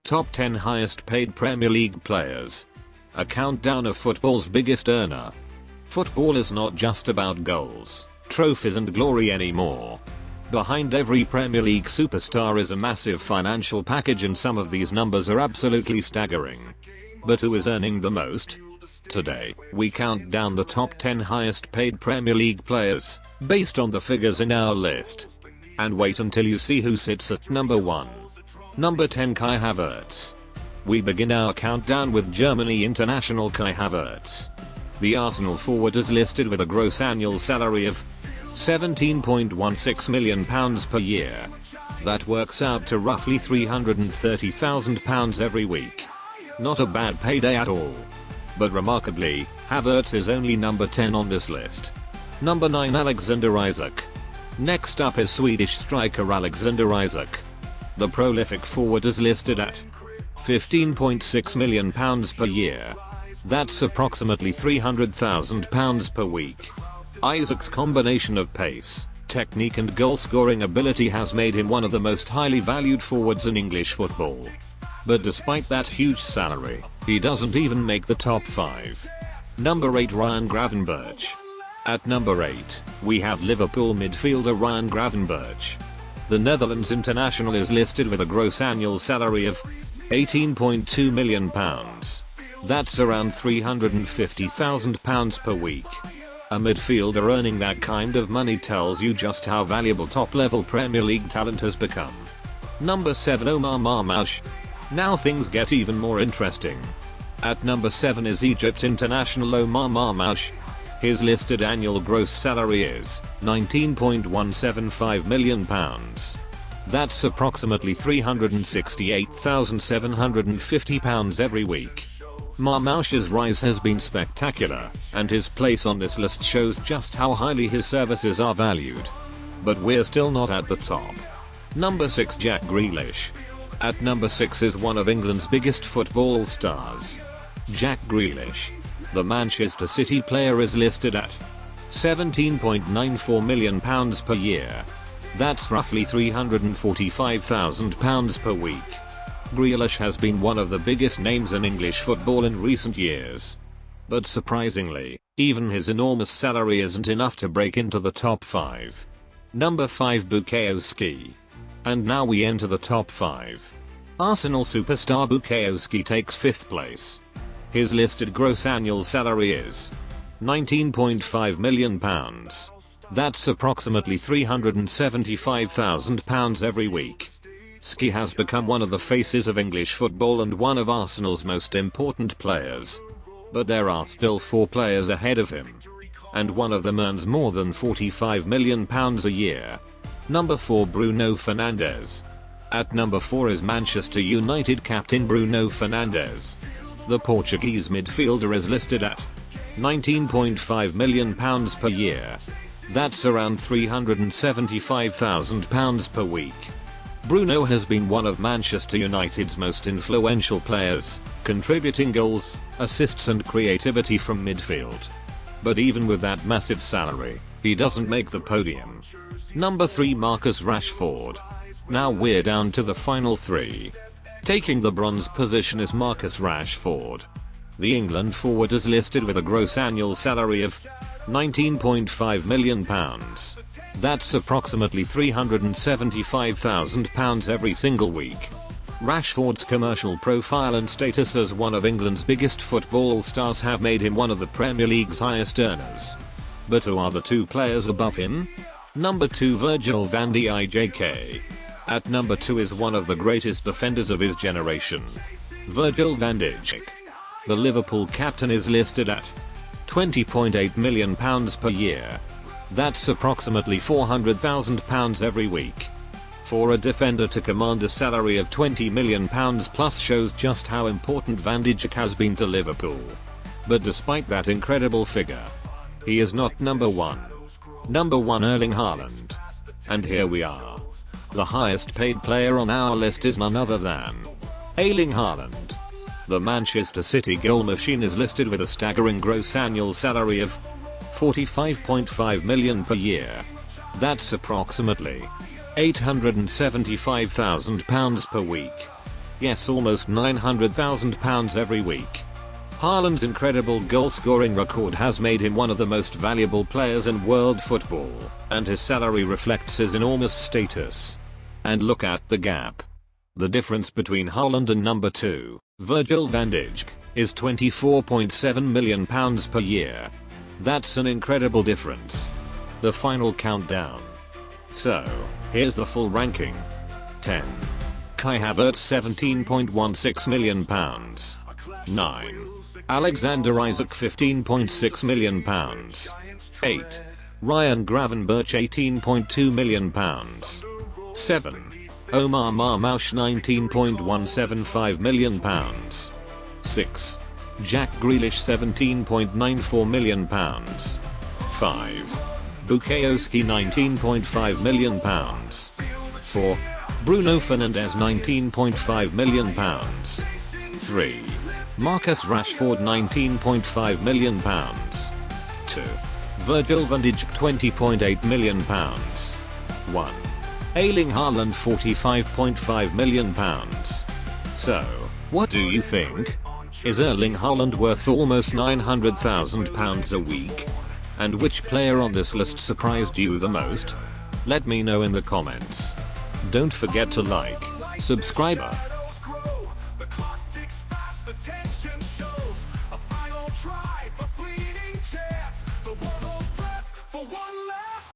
Top 10 highest paid Premier League players. A countdown of football's biggest earner. Football is not just about goals, trophies and glory anymore. Behind every Premier League superstar is a massive financial package, and some of these numbers are absolutely staggering. But who is earning the most? Today, we count down the top 10 highest paid Premier League players, based on the figures in our list. And wait until you see who sits at number 1. Number 10, Kai Havertz. We begin our countdown with Germany international Kai Havertz. The Arsenal forward is listed with a gross annual salary of £17.16 million per year. That works out to roughly £330,000 every week. Not a bad payday at all. But remarkably, Havertz is only number 10 on this list. Number 9, Alexander Isak. Next up is Swedish striker Alexander Isak. The prolific forward is listed at £15.6 million per year. That's approximately £300,000 per week. Isak's combination of pace, technique and goal-scoring ability has made him one of the most highly valued forwards in English football. But despite that huge salary, he doesn't even make the top 5. Number 8, Ryan Gravenberch. At number 8, we have Liverpool midfielder Ryan Gravenberch. The Netherlands international is listed with a gross annual salary of £18.2 million. That's around £350,000 per week. A midfielder earning that kind of money tells you just how valuable top-level Premier League talent has become. Number 7, Omar Marmoush. Now things get even more interesting. At number 7 is Egypt international Omar Marmoush. His listed annual gross salary is £19.175 million. That's approximately £368,750 every week. Marmoush's rise has been spectacular, and his place on this list shows just how highly his services are valued. But we're still not at the top. Number 6, Jack Grealish. At number 6 is one of England's biggest football stars, Jack Grealish. The Manchester City player is listed at £17.94 million per year. That's roughly £345,000 per week. Grealish has been one of the biggest names in English football in recent years. But surprisingly, even his enormous salary isn't enough to break into the top 5. Number 5, Bukayo Saka. And now we enter the top 5. Arsenal superstar Bukayo Saka takes 5th place. His listed gross annual salary is £19.5 million. That's approximately £375,000 every week. Saka has become one of the faces of English football and one of Arsenal's most important players. But there are still 4 players ahead of him. And one of them earns more than £45 million a year. Number 4, Bruno Fernandes. At number 4 is Manchester United captain Bruno Fernandes. The Portuguese midfielder is listed at £19.5 million per year. That's around £375,000 per week. Bruno has been one of Manchester United's most influential players, contributing goals, assists and creativity from midfield. But even with that massive salary, he doesn't make the podium. Number 3, Marcus Rashford. Now we're down to the final 3. Taking the bronze position is Marcus Rashford. The England forward is listed with a gross annual salary of £19.5 million. That's approximately £375,000 every single week. Rashford's commercial profile and status as one of England's biggest football stars have made him one of the Premier League's highest earners. But who are the 2 players above him? Number 2, Virgil van Dijk. At number 2 is one of the greatest defenders of his generation, Virgil van Dijk. The Liverpool captain is listed at £20.8 million per year. That's approximately £400,000 every week. For a defender to command a salary of £20 million plus shows just how important Van Dijk has been to Liverpool. But despite that incredible figure, he is not number 1. Number 1, Erling Haaland. And here we are. The highest paid player on our list is none other than Erling Haaland. The Manchester City goal machine is listed with a staggering gross annual salary of £45.5 million per year. That's approximately £875,000 per week. Yes, almost £900,000 every week. Haaland's incredible goal-scoring record has made him one of the most valuable players in world football, and his salary reflects his enormous status. And look at the gap. The difference between Haaland and number 2, Virgil van Dijk, is £24.7 million per year. That's an incredible difference. The final countdown. So, here's the full ranking. 10. Kai Havertz, £17.16 million. 9. Alexander Isak, £15.6 million. 8. Ryan Gravenberch, £18.2 million. 7. Omar Marmoush, £19.175 million. 6. Jack Grealish, £17.94 million. 5. Bukayowski, £19.5 million. 4. Bruno Fernandes, £19.5 million. 3. Marcus Rashford, £19.5 million. 2. Virgil van Dijk, £20.8 million. 1. Erling Haaland, £45.5 million. So, what do you think? Is Erling Haaland worth almost £900,000 a week? And which player on this list surprised you the most? Let me know in the comments. Don't forget to like, subscribe,